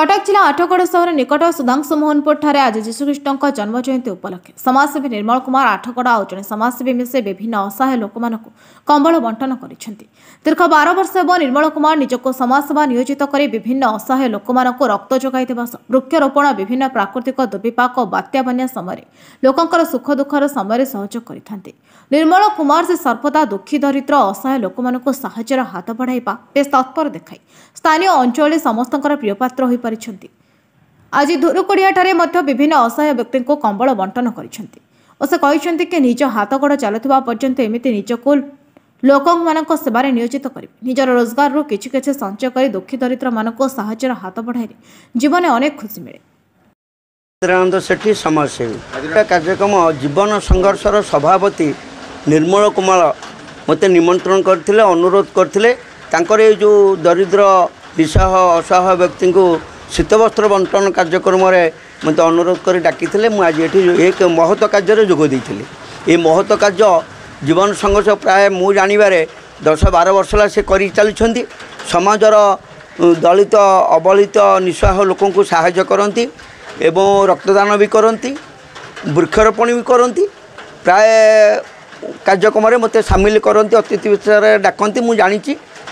कटक जिला आठगड़ सहर निकट सुधांशु मोहनपुर ठारे आज जीशुख्रीष्ट जन्म जयंती उपलक्षे समाजसेवी निर्मल कुमार आठगड़ और जड़े समाजसेवी मिसे विभिन्न असहाय लोक कंबल बंटन कर दीर्घ 12 वर्ष हे निर्मल कुमार निजक समाजसेवा नियोजित कर विभिन्न असहाय लोक रक्त जोगाई वृक्षरोपण विभिन्न प्राकृतिक दुर्विपाक और बात्या बन्या समय लोकंकर सुख दुखर समय सहयोग करते। निर्मल कुमार से सर्वदा दुखी दरिद्र असहाय लोक साहाय्यर हाथ बढ़ाइबा बेस तत्पर देखाई स्थानीय अंचल समस्त प्रियपात्र हो पारिछंती। आज धुरुकोड़ियाठारे मध्य विभिन्न असहाय व्यक्ति को कंबल बंटन करिसेंती और से कहिसेंती कि निज हाथ गोड़ चलुवा पर्यंत एमिति निजको लोक सेवारे नियोजित करें निजर रोजगार रु किछि किछि संचय कर दुखी दरिद्र मानक साहाय्यर हाथ बढ़ाइले जीवन अनेक खुशी मिले। चित्रानंद सेठी समाजसेवी कार्यक्रम जीवन संघर्षर सभापति निर्मल कुमार मते निमंत्रण करथिले अनुरोध करथिले तांकर ए जो दरिद्र निस्सहाय असहाय व्यक्ति को शीतवस्त्र बंटन कार्यक्रम मत अनुरोध कर डाकी आज ये एक महत्व कार्य जोग देती। ये महत्व कार्य जीवन संघर्ष प्राय मु जानिबारे 10-12 वर्ष ला से करी चलुछंती। समाजर दलित अबलित निस्सहाय लोकों को सहायता करती एवं रक्तदान भी करती वृक्षरोपण भी करती प्राय कार्यक्रम मत सामिल करती अतिथि विषय डाकती मु जानी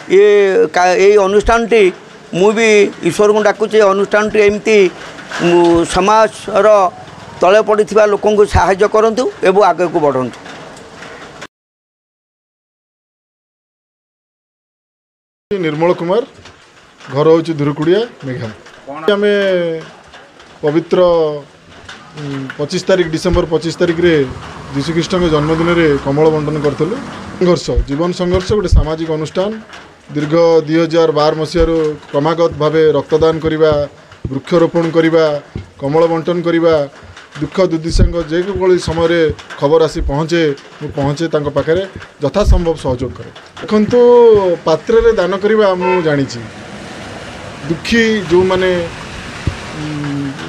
ये अनुष्ठान टी मु भी ईश्वर को डाकुचे अनुष्ठान टी एमती समाज तले पड़ी लोकों को सहायता करंतु एवं आगे को बढ़ंतु। निर्मल कुमार घर हूँ धुरुकुड़िया मेघा आम पवित्र 25 तारिख डिसेम्बर 25 तारिख रे जीशुख्रीष्ट जन्मदिन में कमल बंटन करूँ। संघर्ष जीवन संघर्ष गोटे सामाजिक अनुष्ठान दीर्घ 2012 मसीह क्रमागत भाव रक्तदान करवा वृक्षरोपण करवा कमल बंटन करवा दुख दुर्दिशा जो समय खबर आसी पहुँचे पाखे यथासंभव सहयोग करे। देखु पात्र दान करवा मु जानी दुखी जो माने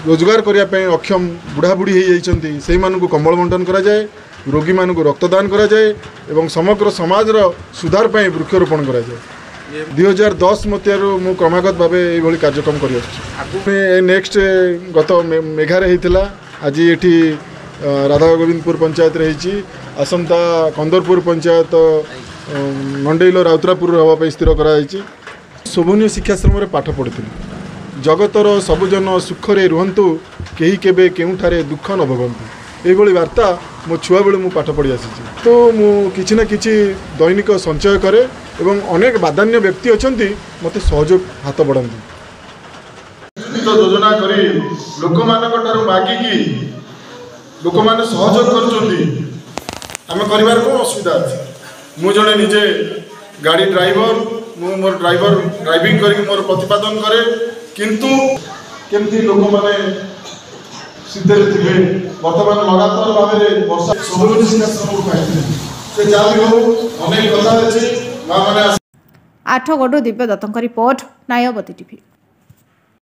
रोजगार करने अक्षम बुढ़ा बुढ़ी हो से कमल बंटन करा जाए रोगी मान को रक्तदान करा जाए एवं समग्र समाज सुधार पर वृक्षरोपण करा जाए। 2010 मसीह मु क्रमागत भाव ये कार्यक्रम कर नेक्स्ट गत मेघारे होता आज ये राधा गोविंदपुर पंचायत रही आसंता कंदरपुर पंचायत मंडेल राउतरापुर हाँपाई स्थिर कराई। शोभनीय शिक्षाश्रम पाठ पढ़ी जगतर सबुजन सुखरे रुहंतु केही केबे केउठारे दुख न भोगंतु एभली वार्ता मो छुआ बेलू मु पाठ पढ़ी आसी तो मु किछि ना किछि दैनिक संचय करे एवं अनेक बाधान्य व्यक्ति अछंती मते सहयोग हाथ बढ़ाती योजना करी लोक मानक मागिकी लोक माने सहयोग करछंती आमे परिवार को असुविधा अछि। मु जणे निजे गाड़ी ड्राइवर मु मोर ड्राइवर ड्राइविंग करके मोर प्रतिपादन करे किंतु केमती लोक माने सिद्धे थे वर्तमान लगातार भाव में वर्षा से जाबी हो अनेक कथा अछि माने। Athgarh Divya दत्तଙ୍କ report नायवती TV.